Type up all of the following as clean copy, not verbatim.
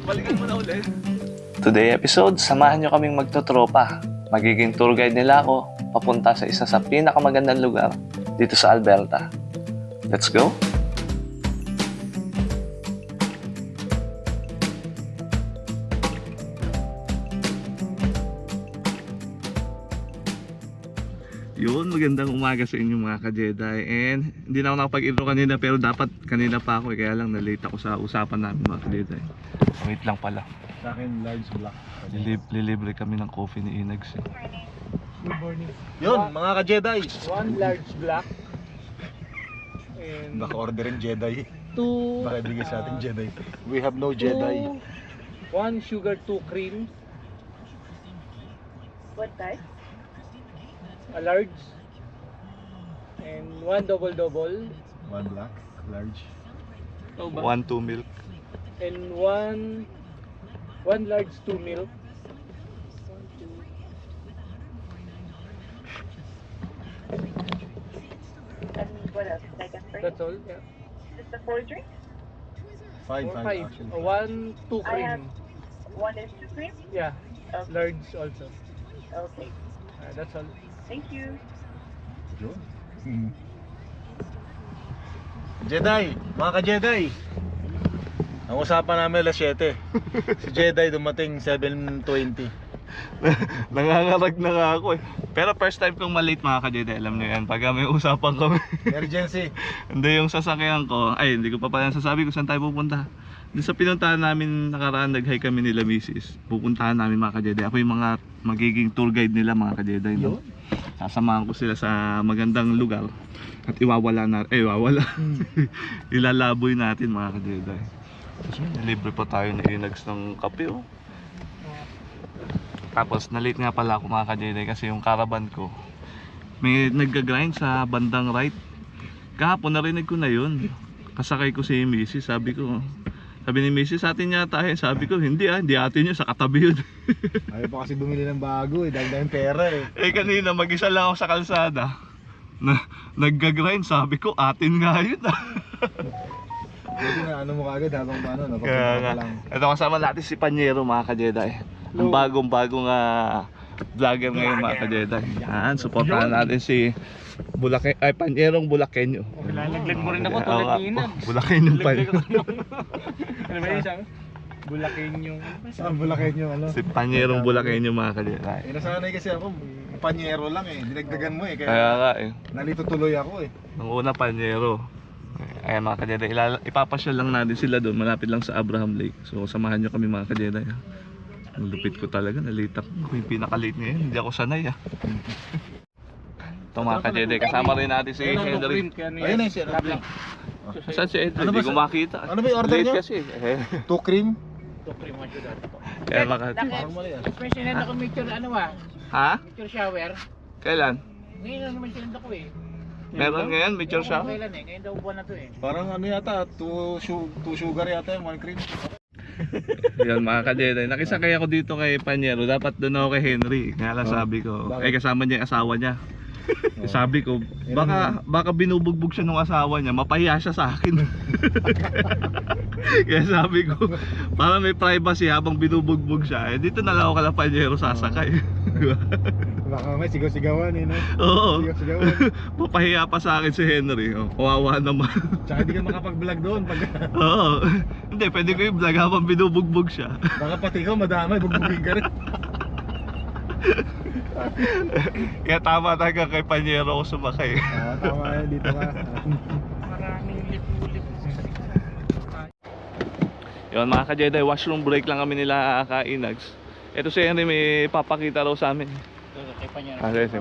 Balikan mo na ulit. Today episode, samahan nyo kaming magtotropa. Magiging tour guide nila ako papunta sa isa sa pinakamagandang lugar dito sa Alberta. Let's go! Yun, magandang umaga sa inyo mga ka-Jedi. And hindi na ako nakapag-intro kanina pero dapat kanina pa ako kaya lang na-late ako sa usapan namin mga ka-Jedi. Wait lang pala. Sa akin, large black. Lilibre kami ng coffee ni Inags. Good morning. Yun, mga ka-Jedi. One large black and Naka-order yung Jedi. two Baka ibigay sa ating Jedi. We have no Jedi. one sugar, two cream, What type? a large, and one double, One black, large. oh, ba? 1-2 milk. And one large, two milk. And what else? Second drink? That's all. Yeah. Just the 4 drinks? Five, Or five five. actually. One, two I have cream. 1 and 2 cream? Yeah. Okay. Large also. Okay. That's all. Thank you. Yun. Jedi, mga ka-Jedi. Ang usapan namin alas 7. Si Jedi dumating 7:20. Nangangarag na nga ako eh. Pero first time kong malate mga ka-Jedi, alam nyo yan. Pag may usapan kami. Emergency. Hindi yung sasakyan ko. Ay, hindi ko pa pala sasabi kung saan tayo pupunta. Doon sa pinuntahan namin nakaraan, nag-hi kami nila misis. Pupuntahan namin mga ka-Jedi. Ako yung mga magiging tour guide nila mga ka-Jedi. No? Sasamahan ko sila sa magandang lugar. At iwawala. Ilalaboy natin mga ka-Jedi. Libre pa tayo na Inags ng kape oh. Tapos na-late nga pala ako mga ka-Jedi kasi yung caravan ko may nagga-grind sa bandang right. Kahapon narinig ko na yun. Kasakay ko si Mrs. Sabi ni Mrs. atin yata eh. Sabi ko hindi atin yun, sa katabi yun. Ayaw pa kasi bumili ng bago eh, dagdag yung pera eh. Eh kanina mag-isa lang ako sa kalsada nagga-grind. Sabi ko atin nga yun. Buti na ano mo kagad habang paano, Kaya nga. napapagod lang. Ito kasama natin si Panyero mga ka-Jedi. Ang bagong-bagong vlogger ngayon mga ka-Jedi. Suportahan natin si Panyerong Bulakenyo. Lalaglag mo rin ako Oo tulad nga, ni Inag. Bulakenyo pa yun. Ano ba yun siyang? Bulaking yung... Ang bulakin yung ano. Si Panyerong Bulakenyo mga ka-Jedi. Eh, nasanay kasi ako, panyero lang eh, dinagdagan mo eh, Kaya kaya nga eh. nalito tuloy ako eh. Ang una Panyero. Ayan mga ka-Jedi, ipapasyal lang natin sila doon, malapit lang sa Abraham Lake. So samahan nyo kami mga ka-Jedi. Ang lupit ko talaga, nalita ko yung pinaka-late ngayon, hindi ako sanay Ito mga ka-Jedi, kasama rin natin si Henry. Ayun na yung sir. Saan si Henry? Ano ba Hindi ko sa- makita. ano ba yung order Late niyo? kasi. Two cream? Kaya mga Parang mali ah. May sinend ako picture Ha? picture shower. Kailan? Ngayon lang naman sinend ako eh. Meron ngayon, mature siya? Kailan eh, ngayon daw buwan na to eh. Parang ano yata, two sugar yata yung one cream. Yan mga ka-Jedi, nakisakay ako dito kay Panyero. Dapat doon ako kay Henry. Kaya lang sabi ko, Bakit? kasama niya yung asawa niya. Sabi ko, baka binubugbog siya ng asawa niya, mapahiya siya sa akin. Kaya sabi ko, para may privacy habang binubugbog siya, dito na lang ako kala Panyero sasakay. Baka may sigaw-sigawan eh, no? Oo. Sigaw-sigawan. Papahiya pa sa akin si Henry. Kawawa naman. Tsaka hindi ka makapag-vlog doon pag Oo. Hindi, pwede ko yung vlog habang binubugbog siya. baka pati ikaw madamay, bugbugin ka rin. Kaya tama talaga kay Panyero ako sumakay. Tama yan, dito ka. Maraming lip-lip. Yun mga ka-Jedi, washroom break lang kami nila ka-Inags. Ito si Henry may papakita raw sa amin. Kaya pa niya. Sige.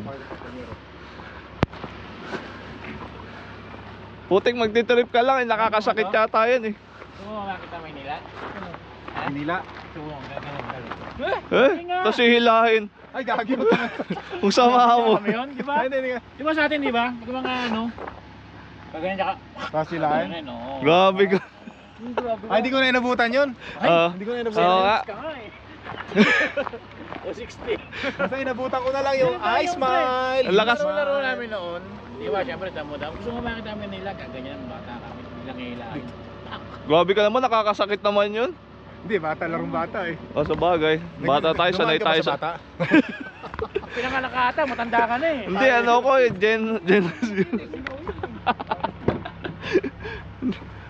Putik magtitrip ka lang, nakakasakit yata yan eh. Gusto mo makakita Maynila? Manila. Gusto mo gagawin. Tapos hihilahin. Ay, gagi mo. Kung sama mo. Kami yun, di ba? Ay, hindi. Di ba sa atin, di ba? Yung mga ano? Pagganyan ka. Pasilahin. Ganyan, oo. Grabe ka. Grabe. Ay, hindi ko na inabutan yun. Hindi ko na inabutan. Oo nga. Ka nga eh. O 60. Basta inabutan ko na lang yung I smile. Ang lakas. Laro namin noon. Di ba, syempre, damo-damo. Gusto mo makita namin nila, ganyan ang bata kami. Bilang hilahin. Grabe ka naman, nakakasakit naman yun. Hindi, bata larong bata eh. O sa bagay, bata tayo, sanay Dumaan ka ba tayo sa bata. Pinanganak ka ata, matanda ka na eh. Hindi, ano ko eh, Gen Z.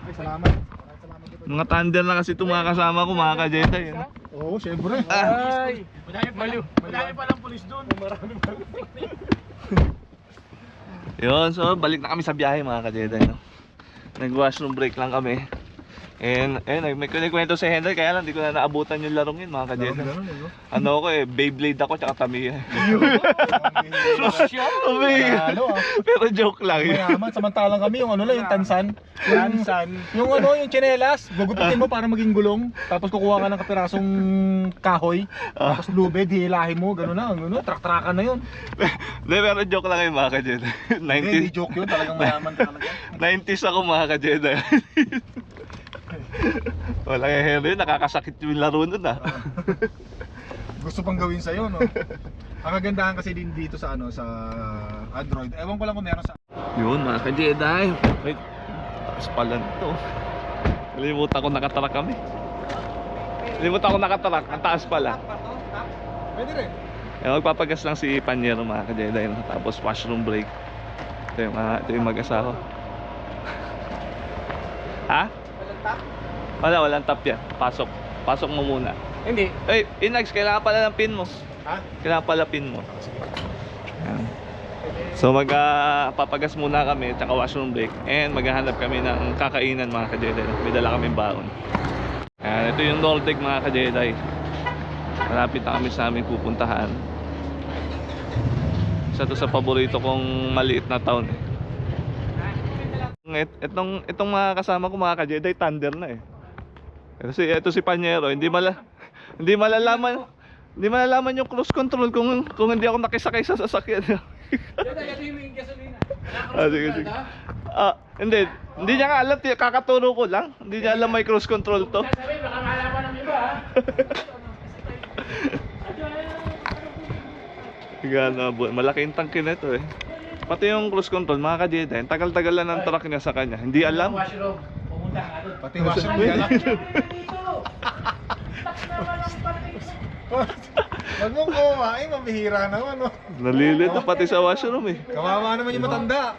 Ay, salamat. Mga thunder na kasi itong mga kasama ko, mga ka-Jedi. Ano? Oo, syempre. Ay, madami palang pulis doon. Marami palang. Yun, so balik na kami sa biyahe mga ka-Jedi. No? Nag-washroom break lang kami. And may kwento si Henry, kaya lang di ko na naabutan yung larong yun mga ka-Jedi. Ano ako eh, Beyblade ako tsaka Tamiya. Lalo ah. Pero joke lang yun. Mayaman, samantalang kami yung ano lang, yung tansan. Yung ano, yung tsinelas, gugupitin mo para maging gulong. Tapos kukuha ka ng kapirasong kahoy. Tapos lubid, hilahin mo, gano'n na, gano'n, trak-trakan na yun. Hindi, pero joke lang yun mga ka-Jedi. Hindi joke yun, talagang mayaman talaga. 90s ako mga ka-Jedi. Wala kay Henry, nakakasakit yung laro nun ah. Gusto pang gawin sa'yo, no? Ang kagandahan kasi din dito sa ano, sa Android. Ewan ko lang kung meron sa... Yun mga ka-Jedi. Wait, taas pala nito. Nalimutan ko nakatarak kami. Nalimutan ko nakatarak, ang taas pala. Pwede rin. Magpapagas lang si Panyero mga ka-Jedi. No? Tapos washroom break. Ito yung mag-asawa. Ha? Walang tap yan. Pasok mo muna. Hindi. Ay, Inags, kailangan pala ng pin mo. Ha? Kailangan pala pin mo. Yan. So papagas muna kami, tsaka washroom break. And maghahanap kami ng kakainan mga ka-Jedi. May dala kaming baon. Yan, ito yung Nordic mga ka-Jedi. Malapit na kami sa aming pupuntahan. Isa to sa paborito kong maliit na town eh. Itong mga kasama ko mga ka-Jedi, thunder na eh. Kasi ito si Panyero, hindi malalaman yung cruise control kung hindi ako nakisakay sa sasakyan. Sige. Hindi niya nga alam, kakaturo ko lang. Hindi niya alam may cruise control to. Sabi, baka malaman ng iba ha. Malaking tangke na ito eh. Pati yung cruise control, mga ka-Jedi, tagal-tagal lang ng truck niya sa kanya. Hindi alam. Washroom. Pumunta ka doon. Pati washroom yan. Wag mong kumain, mabihira naman, no? Nalilito pati sa washroom eh. Kawawa naman yung matanda.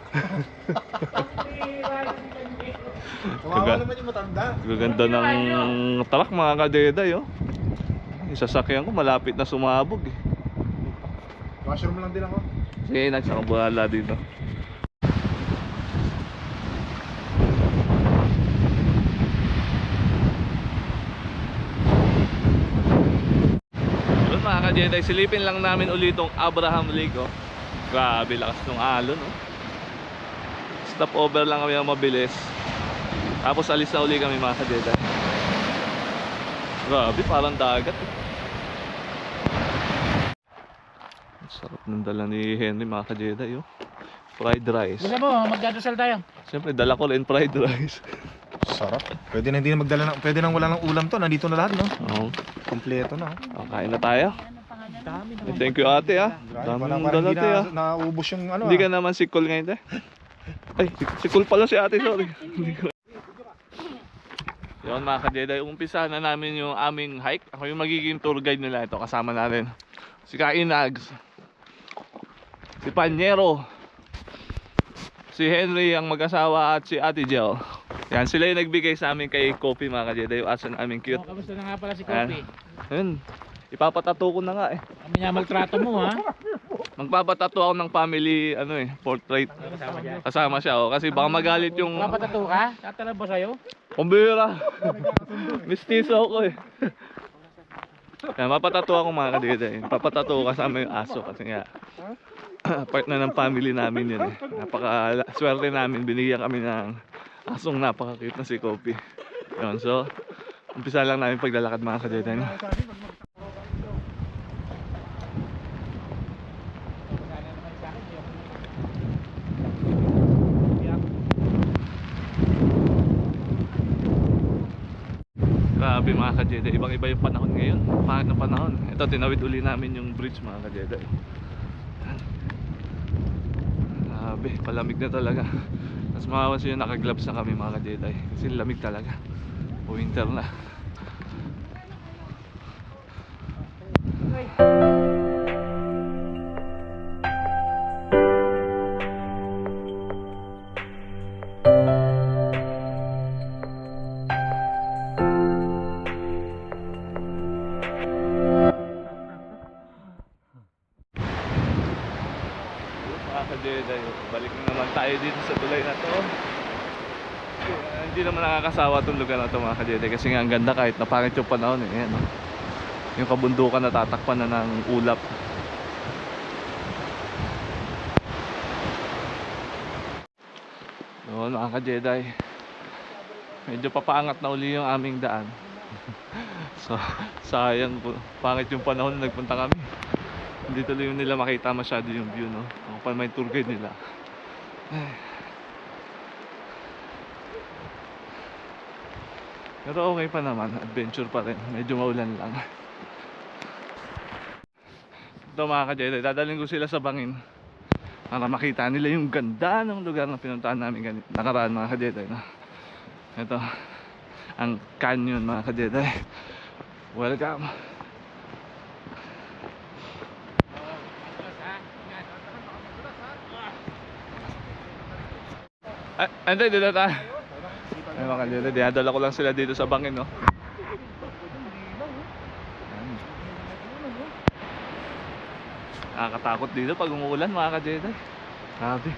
Kawawa naman yung matanda. Gaganda ng truck mga ka-Jedi oh. Yung sasakyan ko malapit na sumabog eh. Washroom lang din ako. Sige, nagsaka bahala dito. Yun mga ka-Jedi, silipin lang namin ulit itong Abraham Lake oh. Grabe, lakas ng alon oh. Stop over lang kami ang mabilis. Tapos alis na uli kami mga ka-Jedi. Grabe, parang dagat eh. Sarap ng dala ni Henry mga ka-Jedi oh. Fried rice. Gusto mo, magdadasal tayo. Siyempre dala ko rin fried rice. Sarap. Pwede na hindi na magdala ng, pwede nang wala ng ulam to. Nandito na lahat, no? Oo. Kompleto na. Oh, kain na tayo. Thank you ate ah. Dami Parang ng dala hindi ate ah. naubos yung ano. Hindi ka naman sikol ngayon te. Ay, sikol pala si ate, sorry. Yun mga ka-Jedi, umpisa na namin yung aming hike. Ako yung magiging tour guide nila ito. Kasama natin si Kainags, si Panyero, si Henry ang mag-asawa at si Ate Jel. Yan, sila yung nagbigay sa amin kay Kopi mga ka-Jedi. Yung aso namin cute. Kamusta na nga pala si Ayan. Kopi? Ayun, ipapatato ko na nga eh. Kami niya maltrato mo ha. Magpapatato ako ng family portrait. Kasama siya oh, kasi baka magalit yung Papatato ka? Tatalab ba sa'yo? kumbira. Mistiso ako eh. Kaya mapatato ako mga ka-Jedi. Papatato ko kasama yung aso kasi nga part na ng family namin yun eh. Napaka swerte namin, binigyan kami ng asong napaka-cute na si Kopi. Yun, so umpisa lang namin paglalakad mga ka-Jedi. Grabe mga ka-Jedi, ibang iba yung panahon ngayon. Pangit na panahon. Ito, tinawid uli namin yung bridge mga ka-Jedi. Grabe, palamig na talaga. Mas makawas yun, naka-gloves na kami mga ka-Jedi. Kasi lamig talaga. Winter na. na to. Hindi naman nakakasawa itong lugar na to mga ka-Jedi, kasi nga ang ganda kahit napangit yung panahon eh. Ayan, no? Yung kabundukan natatakpan na ng ulap. Noon mga ka-Jedi, medyo papaangat na uli yung aming daan. So sayang po, pangit yung panahon na nagpunta kami. Hindi tuloy yung nila makita masyado yung view, no? Ako pa may tour guide nila. Pero okay pa naman, adventure pa rin. Medyo maulan lang. Ito mga ka-Jedi, dadalhin ko sila sa bangin para makita nila yung ganda ng lugar na pinuntahan namin nakaraan mga ka-Jedi, no? Ito ang canyon mga ka-Jedi. Welcome. Antay, dito tayo. Ay mga ka-Jedi, dinadala ko lang sila dito sa bangin, no? Nakakatakot dito pag umuulan mga ka-Jedi. Grabe.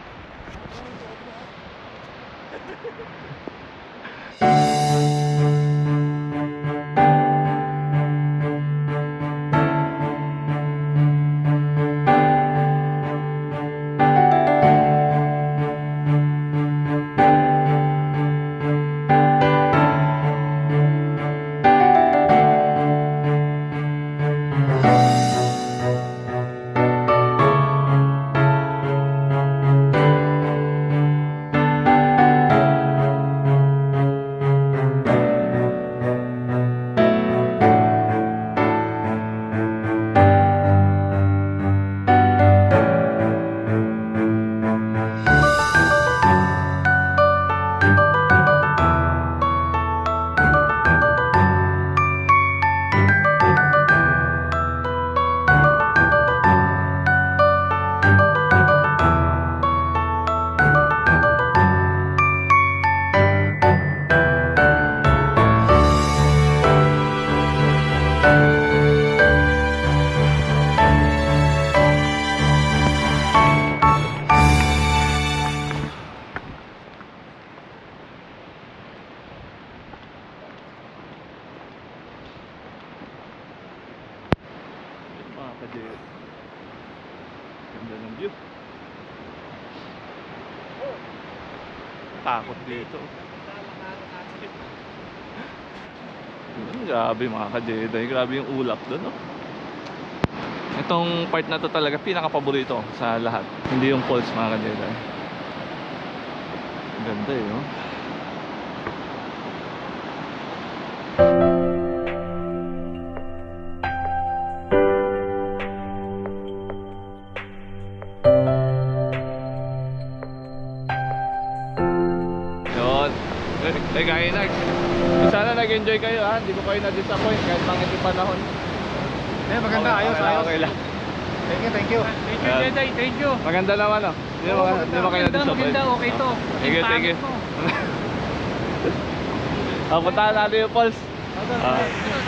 Mga ka-Jedi, ganda ng view. Takot dito. Grabe mga ka-Jedi, grabe yung ulap doon, no? Itong part na to talaga pinaka-paborito sa lahat. Hindi yung falls mga ka-Jedi. Ganda eh, no? Kaya sana nag-enjoy kayo ha, hindi ko kayo na-disappoint kahit pangit yung panahon. Maganda, Okay, ayos, okay, ayos. okay lang. Thank you, thank you. Thank you, Jedi. Thank you. Maganda naman oh. Hindi mo kayo na-disappoint. Maganda, okay to. Thank you, thank you. Yung pangit mo. Puntahan natin yung falls. Okay.